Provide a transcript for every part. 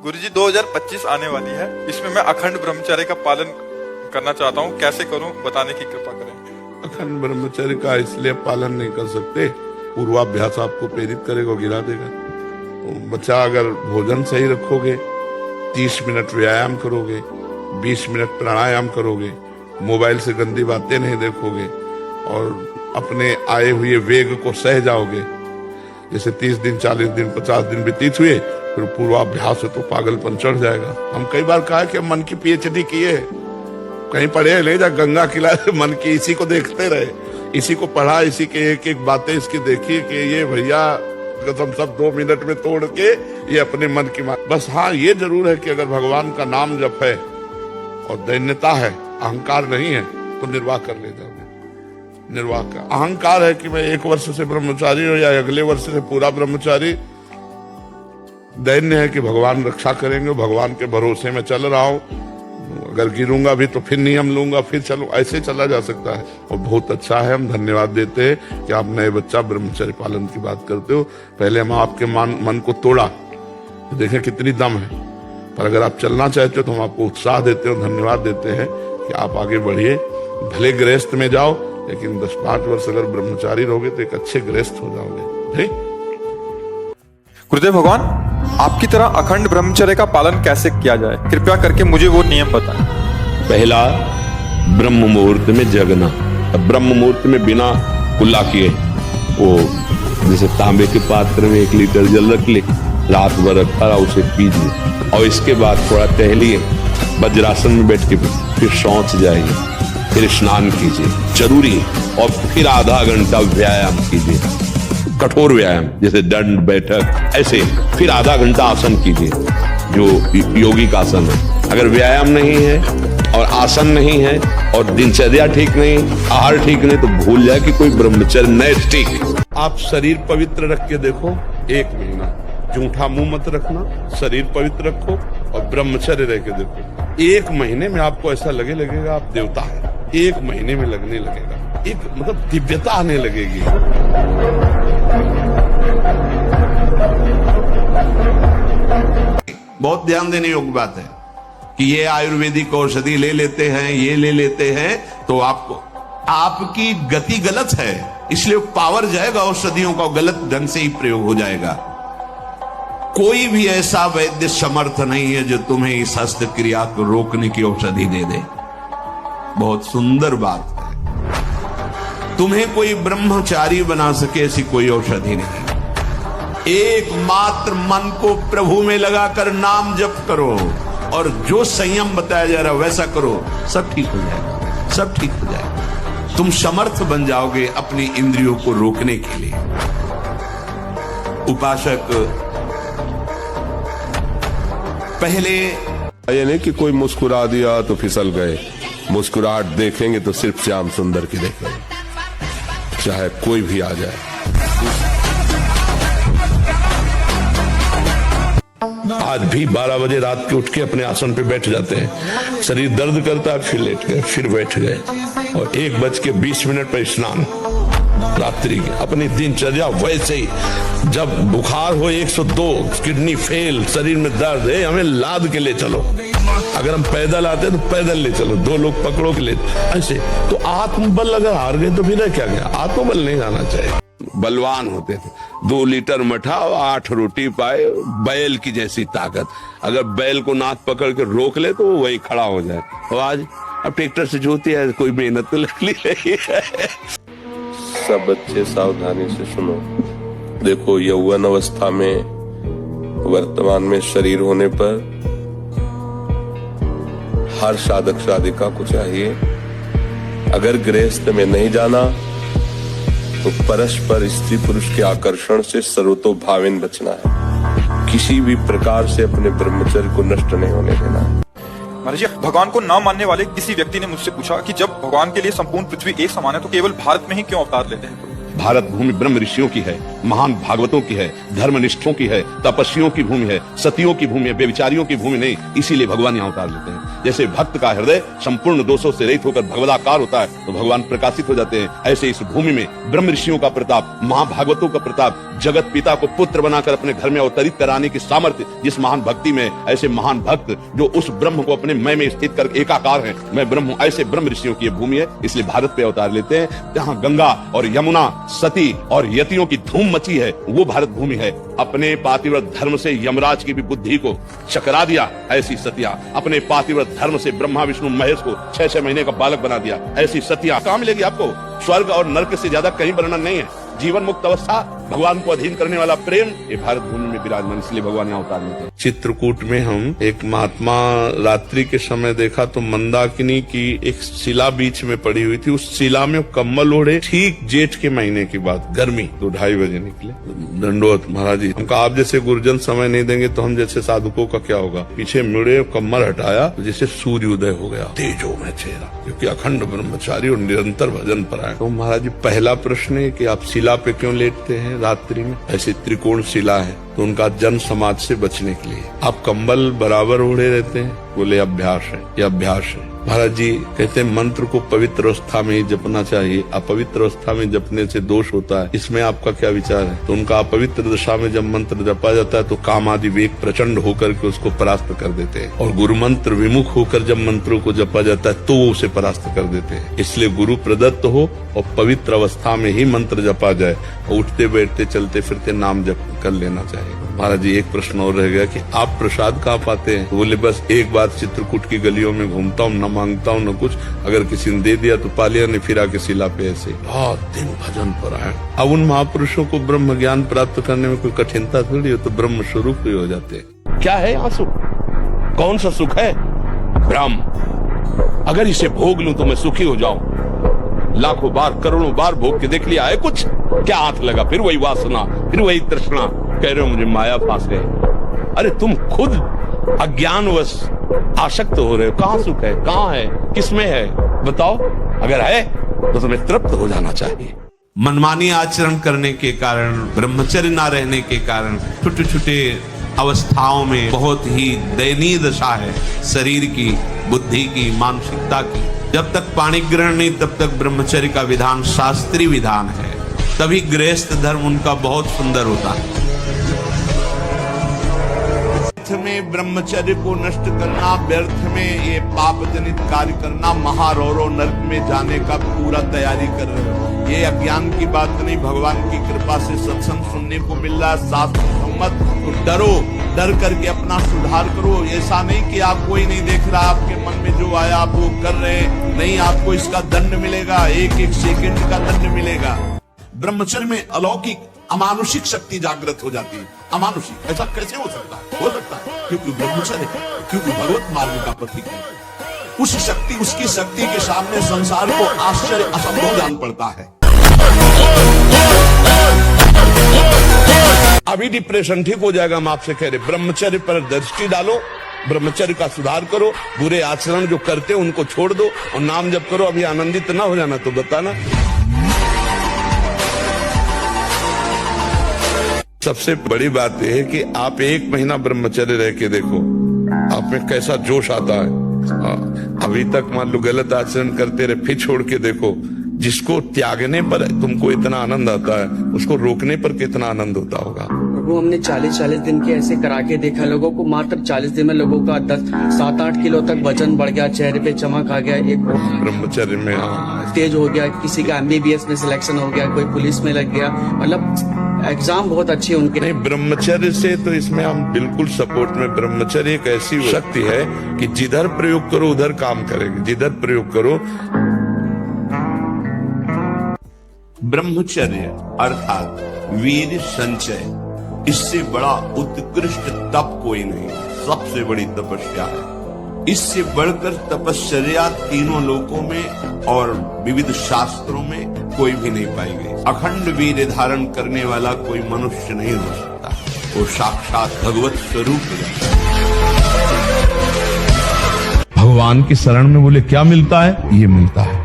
गुरुजी 2025 आने वाली है, इसमें मैं अखंड ब्रह्मचर्य का पालन करना चाहता हूँ, कैसे करूँ बताने की कृपा करें। अखंड ब्रह्मचर्य का इसलिए पालन नहीं कर सकते, पूर्वाभ्यास आपको प्रेरित करेगा, गिरा देगा। तो बच्चा अगर भोजन सही रखोगे, 30 मिनट व्यायाम करोगे, 20 मिनट प्राणायाम करोगे, मोबाइल से गंदी बातें नहीं देखोगे और अपने आए हुए वेग को सह जाओगे, जैसे 30 दिन 40 दिन 50 दिन व्यतीत हुए, फिर पूर्वाभ्यास है तो पागलपन चढ़ जाएगा। हम कई बार कहा कि मन की PhD किए, कहीं पढ़े ले जा गंगा किनारे मन की, इसी को देखते रहे, इसी को पढ़ा, इसी के एक एक बातें इसकी देखी कि ये भैया कसम सब 2 मिनट में तोड़ के ये अपने मन की बात। बस हाँ ये जरूर है कि अगर भगवान का नाम जप है और दैन्यता है, अहंकार नहीं है, तो निर्वाह कर ले जाओगे। निर्वाह का अहंकार है कि मैं 1 वर्ष से ब्रह्मचारी हूं या अगले वर्ष से पूरा ब्रह्मचारी, दैन्य है कि भगवान रक्षा करेंगे, भगवान के भरोसे में चल रहा हूं, अगर गिरूंगा भी तो फिर नियम लूंगा, फिर चलूं, ऐसे चला जा सकता है। और बहुत अच्छा है, हम धन्यवाद देते हैं कि आप नए बच्चा ब्रह्मचर्य पालन की बात करते हो। पहले हम आपके मन को तोड़ा, देखें कितनी दम है, पर अगर आप चलना चाहते हो तो हम आपको उत्साह देते हो, धन्यवाद देते हैं कि आप आगे बढ़िए। भले गृहस्थ में जाओ, लेकिन 10-5 वर्ष अगर ब्रह्मचारी रहोगे तो एक अच्छे गृहस्थ हो जाओगे। ठीक? गुरुदेव भगवान, आपकी तरह अखंड ब्रह्मचर्य का पालन कैसे किया जाए, कृपया करके मुझे वो नियम बताएं। पहला, ब्रह्म मुहूर्त में जगना। ब्रह्म मुहूर्त में बिना कुल्ला किए, वो जैसे तांबे के पात्र में 1 लीटर जल रख ले, रात भर रखा रहा, उसे पीजिए और इसके बाद थोड़ा टहलिए, वज्रासन में बैठ के फिर शौच जाइए, फिर स्नान कीजिए, जरूरी है। और फिर आधा घंटा व्यायाम कीजिए, कठोर व्यायाम जैसे दंड बैठक, ऐसे फिर आधा घंटा आसन कीजिए जो योगी का आसन है। अगर व्यायाम नहीं है और आसन नहीं है और दिनचर्या ठीक नहीं, आहार ठीक नहीं, तो भूल जाए कि कोई ब्रह्मचर्य नहीं ठीक। आप शरीर पवित्र रख के देखो, 1 महीना जूठा मुंह मत रखना, शरीर पवित्र रखो और ब्रह्मचर्य रह के देखो, 1 महीने में आपको ऐसा लगेगा आप देवता हैं। 1 महीने में लगने लगेगा, एक मतलब दिव्यता आने लगेगी। बहुत ध्यान देने योग्य बात है कि ये आयुर्वेदिक औषधि ले लेते हैं, ये ले लेते हैं, तो आपकी गति गलत है, इसलिए पावर जाएगा औषधियों का, गलत ढंग से ही प्रयोग हो जाएगा। कोई भी ऐसा वैद्य समर्थ नहीं है जो तुम्हें इस हस्त क्रिया को रोकने की औषधि दे दे। बहुत सुंदर बात है, तुम्हें कोई ब्रह्मचारी बना सके ऐसी कोई औषधि नहीं। एकमात्र मन को प्रभु में लगाकर नाम जप करो और जो संयम बताया जा रहा है वैसा करो, सब ठीक हो जाएगा, सब ठीक हो जाएगा। तुम समर्थ बन जाओगे अपनी इंद्रियों को रोकने के लिए। उपासक पहले ये नहीं कि कोई मुस्कुरा दिया तो फिसल गए, मुस्कुराहट देखेंगे तो सिर्फ श्याम सुंदर की देखेंगे, चाहे कोई भी आ जाए। आज भी 12 बजे रात के उठ के अपने आसन पे बैठ जाते हैं, शरीर दर्द करता है, फिर लेट गए, फिर बैठ गए, और 1:20 पर स्नान, रात्रि की अपनी दिनचर्या वैसे ही। जब बुखार हो 102, किडनी फेल, शरीर में दर्द है, हमें लाद के ले चलो, अगर हम पैदल आते हैं तो पैदल ले चलो, 2 लोग पकड़ो के ले, ऐसे। तो आत्मबल अगर हार गए तो फिर क्या गया, आत्मबल नहीं आना चाहिए। बलवान होते थे, 2 लीटर मठा और 8 रोटी पाए, बैल की जैसी ताकत। अगर बैल को नाथ पकड़ के रोक ले तो वही खड़ा हो जाए। और आज अब ट्रैक्टर से जोती है, कोई मेहनत तो लगनी रही है। सब बच्चे सावधानी से सुनो। देखो, यौवन अवस्था में, वर्तमान में शरीर होने पर हर साधक साधिका को चाहिए, अगर गृहस्थ में नहीं जाना तो परस्पर स्त्री पुरुष के आकर्षण से सर्वतोभावेन बचना है, किसी भी प्रकार से अपने ब्रह्मचर्य को नष्ट नहीं होने देना है। महाराज जी, भगवान को न मानने वाले किसी व्यक्ति ने मुझसे पूछा कि जब भगवान के लिए संपूर्ण पृथ्वी एक समान है तो केवल भारत में ही क्यों अवतार लेते हैं? भारत भूमि ब्रह्म ऋषियों की है, महान भागवतों की है, धर्मनिष्ठों की है, तपस्वियों की भूमि है, सतियों की भूमि है, बेविचारियों की भूमि नहीं। इसीलिए भगवान यहाँ अवतार लेते हैं। जैसे भक्त का हृदय संपूर्ण दोषों से रहित होकर भगवदाकार होता है तो भगवान प्रकाशित हो जाते हैं, ऐसे इस भूमि में ब्रह्म ऋषियों का प्रताप, महाभागवतों का प्रताप, जगत पिता को पुत्र बनाकर अपने घर में अवतरित कराने की सामर्थ्य जिस महान भक्ति में, ऐसे महान भक्त जो उस ब्रह्म को अपने मय में स्थित कर एकाकार है, मैं ब्रह्म हूं, ऐसे ब्रह्म ऋषियों की भूमि है। इसलिए भारत पे अवतार लेते हैं। जहां गंगा और यमुना, सती और यतियों की धूम मची है, वो भारत भूमि है। अपने पातिव्रत धर्म से यमराज की भी बुद्धि को चकरा दिया, ऐसी सतिया। अपने पातिव्रत धर्म से ब्रह्मा विष्णु महेश को 6-6 महीने का बालक बना दिया, ऐसी सतिया। कहां मिलेगी आपको? स्वर्ग और नरक से ज्यादा कहीं वर्णन नहीं है। जीवन मुक्त अवस्था, भगवान को अधीन करने वाला प्रेम, ये भारत भूमि में विराजमान, इसलिए भगवान यहाँ अवतार लेते हैं। चित्रकूट में हम एक महात्मा रात्रि के समय देखा तो मंदाकिनी की एक शिला बीच में पड़ी हुई थी। उस शिला में कम्बल ओढ़े, ठीक जेठ के महीने की बात, गर्मी, तो 2:30 बजे निकले। दंडोत महाराज जी, हमको आप जैसे गुरुजन समय नहीं देंगे तो हम जैसे साधुकों का क्या होगा। पीछे मुड़े, कम्बल हटाया तो जैसे सूर्य उदय हो गया, तेजो में चेहरा, क्योंकि अखंड ब्रह्मचारी और निरंतर भजन पर आए। तो महाराज जी, पहला प्रश्न है कि आप शिला पे क्यों लेटते हैं रात्रि में? ऐसी त्रिकोण शिला है तो उनका जन समाज से बचने के लिए। आप कंबल बराबर ओढ़े रहते हैं? बोले अभ्यास है, यह अभ्यास है। महाराज जी कहते हैं मंत्र को पवित्र अवस्था में ही जपना चाहिए, अपवित्र अवस्था में जपने से दोष होता है। इसमें आपका क्या विचार है? तो उनका अपवित्र दशा में जब मंत्र जपा जाता है तो काम आदि वेग प्रचंड होकर के उसको परास्त कर देते हैं, और गुरु मंत्र विमुख होकर जब मंत्रों को जपा जाता है तो वो उसे परास्त कर देते हैं। इसलिए गुरु प्रदत्त हो और पवित्र अवस्था में ही मंत्र जपा जाए, और उठते बैठते चलते फिरते नाम जप कर लेना चाहिए। महाराज जी, एक प्रश्न और रह गया कि आप प्रसाद कहाँ पाते हैं? बोले बस एक बात, चित्रकूट की गलियों में घूमता हूँ, न मांगता हूँ न कुछ, अगर किसी ने दे दिया तो पा लिया, नहीं फिरा के शिला पे ऐसे। बहुत दिन भजन पर आए। अब उन महापुरुषों को ब्रह्म ज्ञान प्राप्त करने में कोई कठिनता थोड़ी हो, तो ब्रह्म स्वरूप ही हो जाते। क्या है यहाँ सुख? कौन सा सुख है? ब्रह्म। अगर इसे भोग लूं तो मैं सुखी हो जाऊं। लाखों बार, करोड़ों बार भोग के देख लिया है, कुछ क्या हाथ लगा? फिर वही वासना, फिर वही तृष्णा। कह रहे हो मुझे माया फांस गए। अरे तुम खुद अज्ञानवश आसक्त हो रहे हो। कहाँ सुख है? कहाँ है? किसमें है? बताओ। अगर है तो तुम्हें तृप्त हो जाना चाहिए। मनमानी आचरण करने के कारण, ब्रह्मचर्य ना रहने के कारण, छोटे छोटे अवस्थाओं में बहुत ही दयनीय दशा है शरीर की, बुद्धि की, मानसिकता की। जब तक पाणी ग्रहण नहीं तब तक ब्रह्मचर्य का विधान शास्त्रीय विधान है, तभी गृहस्थ धर्म उनका बहुत सुंदर होता है। में ब्रह्मचर्य को नष्ट करना, व्यर्थ में ये पाप जनित कार्य करना, महारौरव नरक में जाने का पूरा तैयारी कर रहे हो। ये अज्ञान की बात नहीं, भगवान की कृपा से सत्संग सुनने को मिल रहा है, शास्त्र सम्मत। तो डरो, डर करके अपना सुधार करो। ऐसा नहीं कि आप कोई नहीं देख रहा, आपके मन में जो आया आप वो कर रहे हैं, नहीं, आपको इसका दंड मिलेगा, एक एक सेकंड का दंड मिलेगा। ब्रह्मचर्य में अलौकिक अमानुषिक शक्ति जागृत हो जाती है। अमानुषिक, ऐसा कैसे हो सकता है? हो सकता है क्योंकि ब्रह्मचर्य है, क्योंकि भगवत मार्ग का प्रतीक है। उस शक्ति, उसकी शक्ति के सामने संसार को आश्चर्य असंभव जान पड़ता है। अभी डिप्रेशन ठीक हो जाएगा। हम आपसे कह रहे ब्रह्मचर्य पर दृष्टि डालो, ब्रह्मचर्य का सुधार करो, बुरे आचरण जो करते उनको छोड़ दो और नाम जप करो। अभी आनंदित ना हो जाना तो बताना। सबसे बड़ी बात यह है कि आप 1 महीना ब्रह्मचर्य रह के देखो, आप में कैसा जोश आता है। अभी तक मान लो गलत आचरण करते रहे, फिर छोड़ के देखो। जिसको त्यागने पर तुमको इतना आनंद आता है, उसको रोकने पर कितना आनंद होता होगा। प्रभु, हमने 40-40 दिन के ऐसे करा के देखा लोगों को। मात्र 40 दिन में लोगों का 7-8 किलो तक वजन बढ़ गया, चेहरे पे चमक आ गया, एक ब्रह्मचर्य में तेज हो गया, किसी का MBBS में सिलेक्शन हो गया, कोई पुलिस में लग गया। मतलब एग्जाम बहुत अच्छे उनके। नहीं, ब्रह्मचर्य से तो इसमें हम बिल्कुल सपोर्ट में। ब्रह्मचर्य एक ऐसी शक्ति है कि जिधर प्रयोग करो उधर काम करेगी, जिधर प्रयोग करो। ब्रह्मचर्य अर्थात वीर संचय, इससे बड़ा उत्कृष्ट तप कोई नहीं, सबसे बड़ी तपस्या है। इससे बढ़कर तपश्चर्या तीनों लोकों में और विविध शास्त्रों में कोई भी नहीं पाई गई। अखंड वीर धारण करने वाला कोई मनुष्य नहीं हो सकता, वो साक्षात भगवत स्वरूप है। भगवान की शरण में बोले क्या मिलता है? ये मिलता है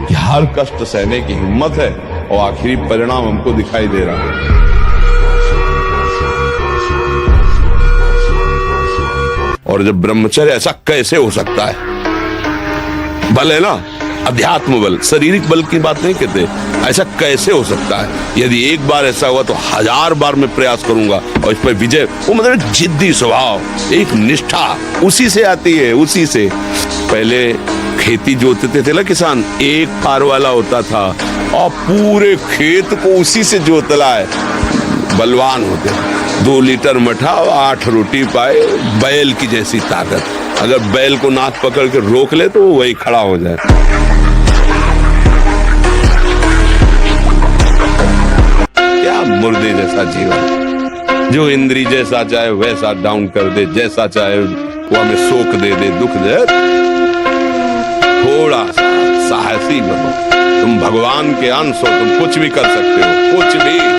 कि हर कष्ट सहने की हिम्मत है, और आखिरी परिणाम हमको दिखाई दे रहा है। और जब ब्रह्मचर्य, ऐसा कैसे हो सकता है? बल है ना, अध्यात्म बल, शारीरिक बल की बात नहीं कहते, ऐसा कैसे हो सकता है? यदि एक बार ऐसा हुआ तो 1000 बार मैं प्रयास करूंगा और इस पर विजय। वो मतलब जिद्दी स्वभाव, एक निष्ठा उसी से आती है, उसी से। पहले खेती जोतते थे ना किसान, एक पार वाला होता था और पूरे खेत को उसी से जोतला है, बलवान होते। 2 लीटर मठा और 8 रोटी पाए, बैल की जैसी ताकत। अगर बैल को नाक पकड़ के रोक ले तो वो वही खड़ा हो जाए। क्या मुर्दे जैसा जीवन, जो इंद्री जैसा चाहे वैसा डाउन कर दे, जैसा चाहे वो हमें शोक दे दे, दुख दे। थोड़ा सा साहसी बनो, तुम भगवान के अंश हो, तुम कुछ भी कर सकते हो, कुछ भी।